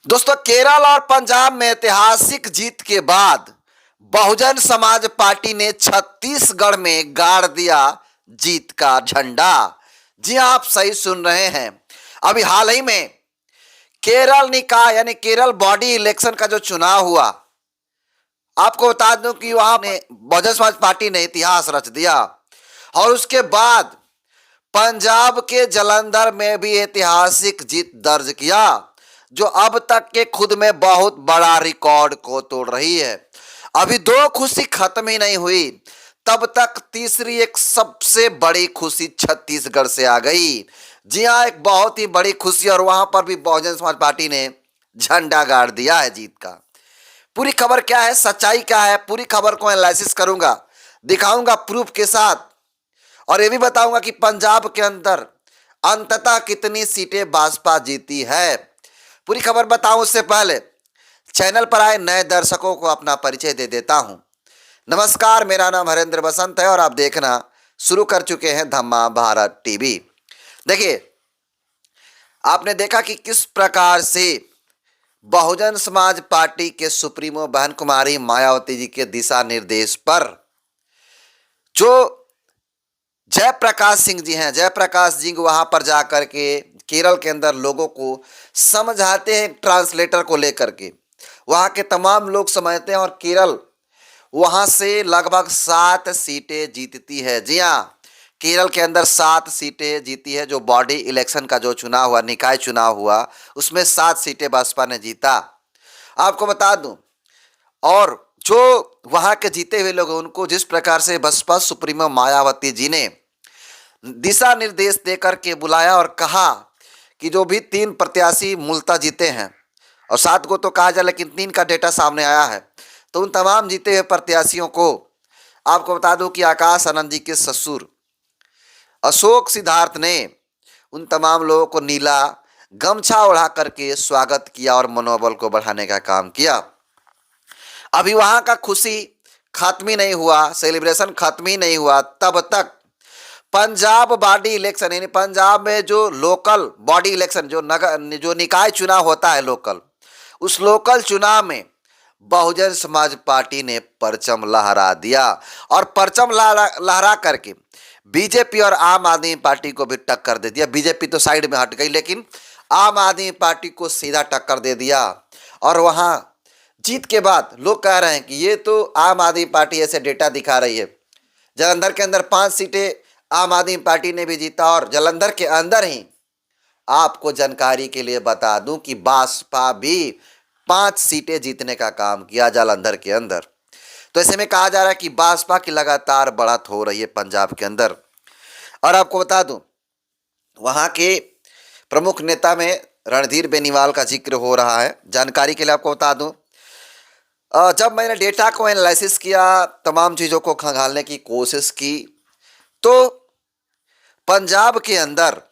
दोस्तों, केरल और पंजाब में ऐतिहासिक जीत के बाद बहुजन समाज पार्टी ने छत्तीसगढ़ में गाड़ दिया जीत का झंडा। जी हां, आप सही सुन रहे हैं। अभी हाल ही में केरल निकाय यानी केरल बॉडी इलेक्शन का जो चुनाव हुआ, आपको बता दूं कि वहां ने बहुजन समाज पार्टी ने इतिहास रच दिया। और उसके बाद पंजाब के जालंधर में भी ऐतिहासिक जीत दर्ज किया, जो अब तक के खुद में बहुत बड़ा रिकॉर्ड को तोड़ रही है। अभी दो खुशी खत्म ही नहीं हुई, तब तक तीसरी एक सबसे बड़ी खुशी छत्तीसगढ़ से आ गई। जी हाँ, एक बहुत ही बड़ी खुशी, और वहां पर भी बहुजन समाज पार्टी ने झंडा गाड़ दिया है जीत का। पूरी खबर क्या है, सच्चाई क्या है, पूरी खबर को एनालिसिस करूंगा, दिखाऊंगा प्रूफ के साथ, और ये भी बताऊंगा कि पंजाब के अंदर अंततः कितनी सीटें भाजपा जीती है। पूरी खबर बताऊं उससे पहले चैनल पर आए नए दर्शकों को अपना परिचय दे देता हूं। नमस्कार, मेरा नाम हरेंद्र बसंत है और आप देखना शुरू कर चुके हैं धम्मा भारत टीवी। देखिए, आपने देखा कि किस प्रकार से बहुजन समाज पार्टी के सुप्रीमो बहन कुमारी मायावती जी के दिशा निर्देश पर जो जयप्रकाश सिंह जी हैं, जयप्रकाश जी वहां पर जाकर के केरल के अंदर लोगों को समझाते हैं, ट्रांसलेटर को लेकर के वहां के तमाम लोग समझते हैं, और केरल वहां से लगभग 7 सीटें जीतती है। जी हाँ, केरल के अंदर 7 सीटें जीती है। जो बॉडी इलेक्शन का जो चुनाव हुआ, निकाय चुनाव हुआ, उसमें 7 सीटें बसपा ने जीता, आपको बता दूं। और जो वहां के जीते हुए लोग, उनको जिस प्रकार से बसपा सुप्रीमो मायावती जी ने दिशा निर्देश देकर के बुलाया और कहा कि जो भी 3 प्रत्याशी मूलतः जीते हैं, और 7 को तो कहा जाए लेकिन 3 का डेटा सामने आया है, तो उन तमाम जीते हुए प्रत्याशियों को आपको बता दूं कि आकाश आनंद जी के ससुर अशोक सिद्धार्थ ने उन तमाम लोगों को नीला गमछा ओढ़ा करके स्वागत किया और मनोबल को बढ़ाने का काम किया। अभी वहां का खुशी खत्म ही नहीं हुआ, सेलिब्रेशन खत्म ही नहीं हुआ, तब तक पंजाब बॉडी इलेक्शन यानी पंजाब में जो लोकल बॉडी इलेक्शन, जो निकाय चुनाव होता है लोकल, उस लोकल चुनाव में बहुजन समाज पार्टी ने परचम लहरा दिया, और परचम लहरा लहरा करके बीजेपी और आम आदमी पार्टी को भी टक्कर दे दिया। बीजेपी तो साइड में हट गई, लेकिन आम आदमी पार्टी को सीधा टक्कर दे दिया। और वहां जीत के बाद लोग कह रहे हैं कि ये तो आम आदमी पार्टी ऐसे डेटा दिखा रही है। जालंधर के अंदर 5 सीटें आम आदमी पार्टी ने भी जीता, और जालंधर के अंदर ही आपको जानकारी के लिए बता दूं कि बसपा भी 5 सीटें जीतने का काम किया जालंधर के अंदर। तो ऐसे में कहा जा रहा है कि बसपा की लगातार बढ़त हो रही है पंजाब के अंदर। और आपको बता दूं, वहां के प्रमुख नेता में रणधीर बेनीवाल का जिक्र हो रहा है। जानकारी के लिए आपको बता दूं, जब मैंने डेटा को एनालिसिस किया, तमाम चीज़ों को खंगालने की कोशिश की, तो पंजाब के अंदर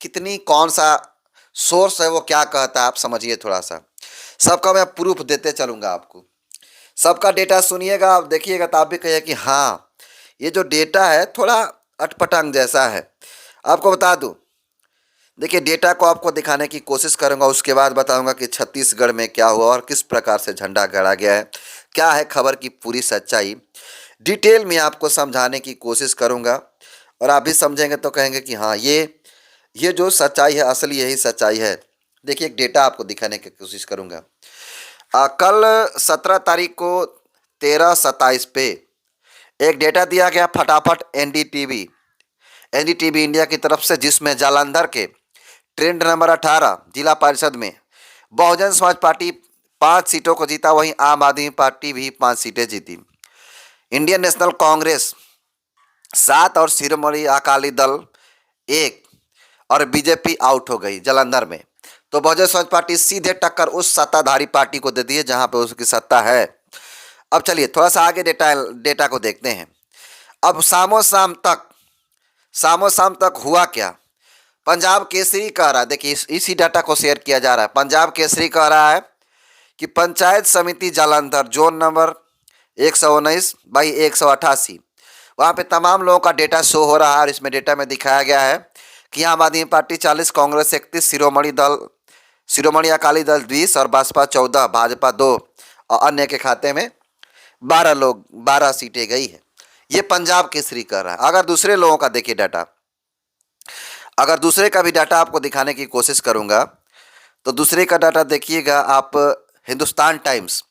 कितनी कौन सा सोर्स है वो क्या कहता है, आप समझिए थोड़ा सा। सबका मैं प्रूफ देते चलूँगा आपको, सबका डेटा सुनिएगा, आप देखिएगा तो आप भी कहिए कि हाँ, ये जो डेटा है थोड़ा अटपटांग जैसा है। आपको बता दूं, देखिए डेटा को आपको दिखाने की कोशिश करूंगा, उसके बाद बताऊंगा कि छत्तीसगढ़ में क्या हुआ और किस प्रकार से झंडा गाड़ा गया है, क्या है खबर की पूरी सच्चाई। डिटेल में आपको समझाने की कोशिश करूंगा, और आप भी समझेंगे तो कहेंगे कि हाँ, ये जो सच्चाई है असली यही सच्चाई है। देखिए, एक डेटा आपको दिखाने की कोशिश करूंगा। कल 17 तारीख को 13:27 पे एक डेटा दिया गया फटाफट एनडीटीवी इंडिया की तरफ से, जिसमें जालंधर के ट्रेंड नंबर 18 जिला परिषद में बहुजन समाज पार्टी 5 सीटों को जीता, वहीं आम आदमी पार्टी भी 5 सीटें जीती। इंडियन नेशनल कांग्रेस 7 और शिरोमणि अकाली दल 1, और बीजेपी आउट हो गई जालंधर में। तो बहुजन समाज पार्टी सीधे टक्कर उस सत्ताधारी पार्टी को दे दी है जहां पे उसकी सत्ता है। अब चलिए थोड़ा सा आगे डेटा को देखते हैं। अब शामो शाम तक हुआ क्या। पंजाब केसरी कह रहा है, देखिए इसी डाटा को शेयर किया जा रहा है। पंजाब केसरी कह रहा है कि पंचायत समिति जालंधर जोन नंबर 119/188, वहाँ पे तमाम लोगों का डेटा शो हो रहा है, और इसमें डेटा में दिखाया गया है कि आम आदमी पार्टी 40, कांग्रेस 31, शिरोमणि दल शिरोमणि अकाली दल 20 और बसपा 14, भाजपा 2 और अन्य के खाते में 12 सीटें गई है। ये पंजाब केसरी कर रहा है। अगर दूसरे लोगों का देखिए डाटा, अगर दूसरे का भी डाटा आपको दिखाने की कोशिश करूंगा तो दूसरे का डाटा देखिएगा आप। हिंदुस्तान टाइम्स,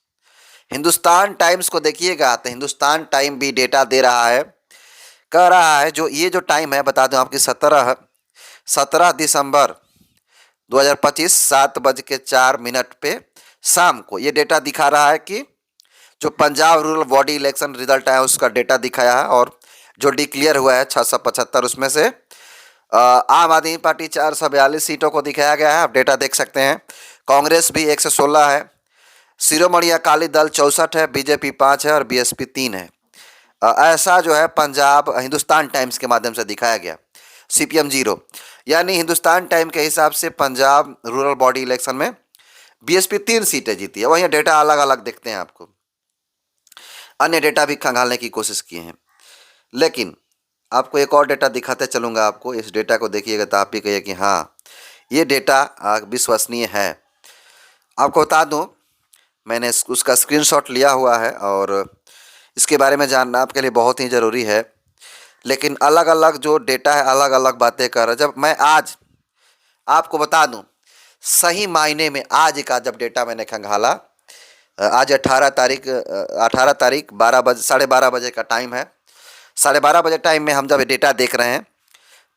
हिंदुस्तान टाइम्स को देखिएगा तो हिंदुस्तान टाइम भी डेटा दे रहा है, कह रहा है जो ये जो टाइम है बता दूं आपकी 17 दिसंबर 2025 7:04 पे शाम को ये डेटा दिखा रहा है कि जो Punjab rural body election result है उसका डेटा दिखाया है। और जो डिक्लेयर हुआ है 675 उसमें से आम आदमी पार्टी 442 सीटों को दिखाया गया है। आप डेटा देख सकते हैं। कांग्रेस भी 116 है, शिरोमणि अकाली दल 64 है, बीजेपी 5 है और बीएसपी 3 है। ऐसा जो है पंजाब हिंदुस्तान टाइम्स के माध्यम से दिखाया गया। सीपीएम 0, यानी हिंदुस्तान टाइम के हिसाब से पंजाब रूरल बॉडी इलेक्शन में बीएसपी 3 सीटें जीती है। वहीं डेटा अलग अलग देखते हैं, आपको अन्य डेटा भी खंगालने की कोशिश किए हैं, लेकिन आपको एक और डेटा दिखाते चलूँगा। आपको इस डेटा को देखिएगा तो आप भी कहिए कि हाँ ये डेटा विश्वसनीय है। आपको बता दूं, मैंने उसका स्क्रीनशॉट लिया हुआ है और इसके बारे में जानना आपके लिए बहुत ही ज़रूरी है। लेकिन अलग अलग जो डेटा है अलग अलग बातें कर रहा है। जब मैं आज आपको बता दूं, सही मायने में आज का जब डेटा मैंने खंगाला, आज 18 तारीख 12:30 बजे का टाइम है। 12:30 बजे टाइम में हम जब डेटा देख रहे हैं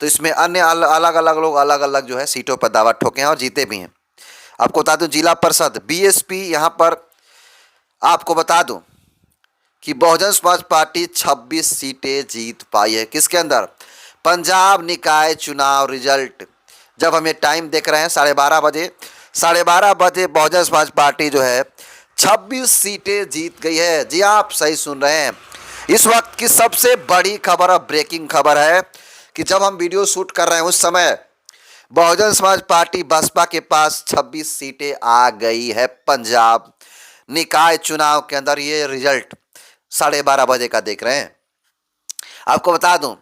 तो इसमें अन्य अलग अलग लोग अलग अलग जो है सीटों पर दावा ठोके हैं और जीते भी हैं। आपको बता दूं जिला परिषद बीएसपी, यहाँ पर आपको बता दूं कि बहुजन समाज पार्टी 26 सीटें जीत पाई है। किसके अंदर? पंजाब निकाय चुनाव रिजल्ट जब हम ये टाइम देख रहे हैं 12:30 बजे बहुजन समाज पार्टी जो है 26 सीटें जीत गई है। जी आप सही सुन रहे हैं। इस वक्त की सबसे बड़ी खबर और ब्रेकिंग खबर है कि जब हम वीडियो शूट कर रहे हैं उस समय बहुजन समाज पार्टी बसपा के पास 26 सीटें आ गई है। पंजाब निकाय चुनाव के अंदर ये रिजल्ट 12:30 बजे का देख रहे हैं। आपको बता दूं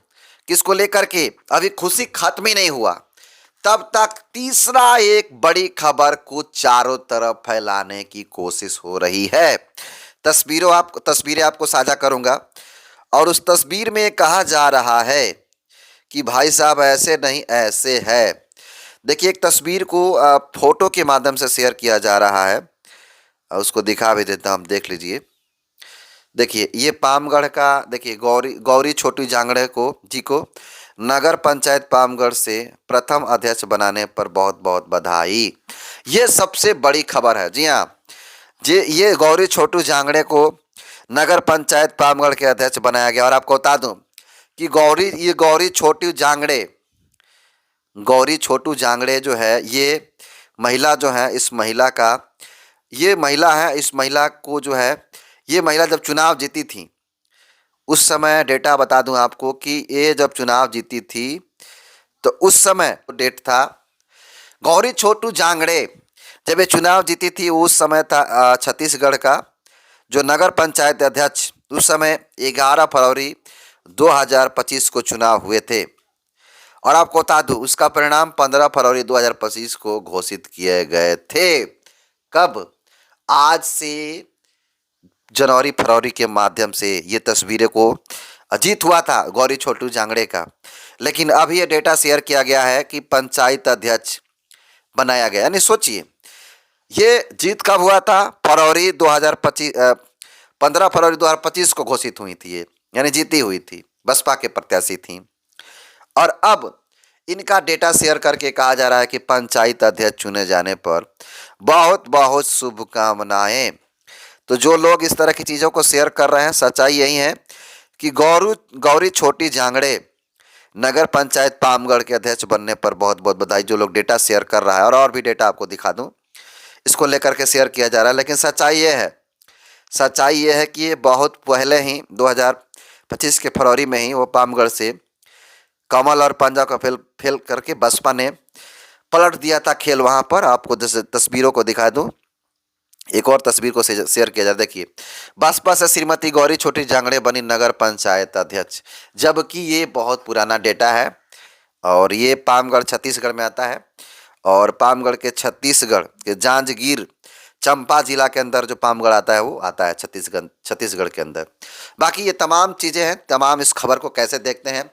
किसको लेकर के अभी खुशी खत्म ही नहीं हुआ, तब तक तीसरा एक बड़ी खबर को चारों तरफ फैलाने की कोशिश हो रही है। तस्वीरें आपको साझा करूंगा और उस तस्वीर में कहा जा रहा है कि भाई साहब ऐसे नहीं ऐसे है। देखिए एक तस्वीर को फोटो के माध्यम से शेयर किया जा रहा है, उसको दिखा भी देता हूं, आप देख लीजिए। देखिए ये पामगढ़ का, देखिए गौरी छोटी जांगड़े को नगर पंचायत पामगढ़ से प्रथम अध्यक्ष बनाने पर बहुत बहुत बधाई। ये सबसे बड़ी खबर है। जी हाँ, ये गौरी छोटू जांगड़े को नगर पंचायत पामगढ़ के अध्यक्ष बनाया गया। और आपको बता दूं कि गौरी छोटू जांगड़े जो है ये महिला जो है, इस महिला को जो है ये महिला जब चुनाव जीती थी उस समय डेटा बता दूं आपको कि ये जब चुनाव जीती थी तो उस समय डेट था गौरी छोटू जांगड़े जब ये चुनाव जीती थी उस समय था छत्तीसगढ़ का जो नगर पंचायत अध्यक्ष। उस समय 11 फरवरी 2025 को चुनाव हुए थे और आपको बता दूं उसका परिणाम 15 फरवरी 2025 को घोषित किए गए थे। कब? आज से जनवरी फरवरी के माध्यम से ये तस्वीरें को जीत हुआ था गौरी छोटू जांगड़े का। लेकिन अभी ये डेटा शेयर किया गया है कि पंचायत अध्यक्ष बनाया गया। यानी सोचिए ये जीत कब हुआ था? 15 फरवरी 2025 को घोषित हुई थी ये, यानी जीती हुई थी, बसपा के प्रत्याशी थी। और अब इनका डेटा शेयर करके कहा जा रहा है कि पंचायत अध्यक्ष चुने जाने पर बहुत बहुत शुभकामनाएं। तो जो लोग इस तरह की चीज़ों को शेयर कर रहे हैं, सच्चाई यही है कि गौरी छोटी जांगड़े नगर पंचायत पामगढ़ के अध्यक्ष बनने पर बहुत बहुत बधाई। जो लोग डेटा शेयर कर रहा है और भी डेटा आपको दिखा दूं, इसको लेकर के शेयर किया जा रहा है। लेकिन सच्चाई ये है कि ये बहुत पहले ही 2025 के फरवरी में ही वो पामगढ़ से कमल और पंजा को फेल करके बसपा ने पलट दिया था खेल वहां पर। आपको तस्वीरों को दिखा दूं, एक और तस्वीर को शेयर किया जाए। देखिए बसपा से श्रीमती गौरी छोटी जांगड़े बनी नगर पंचायत अध्यक्ष, जबकि ये बहुत पुराना डेटा है और ये पामगढ़ छत्तीसगढ़ में आता है और पामगढ़ के छत्तीसगढ़ के जांजगीर चंपा जिला के अंदर जो पामगढ़ आता है वो आता है छत्तीसगढ़ के अंदर। बाकी ये तमाम चीज़ें हैं, तमाम इस खबर को कैसे देखते हैं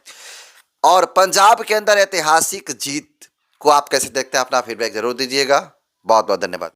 और पंजाब के अंदर ऐतिहासिक जीत को आप कैसे देखते हैं, अपना फीडबैक जरूर दीजिएगा। बहुत बहुत धन्यवाद।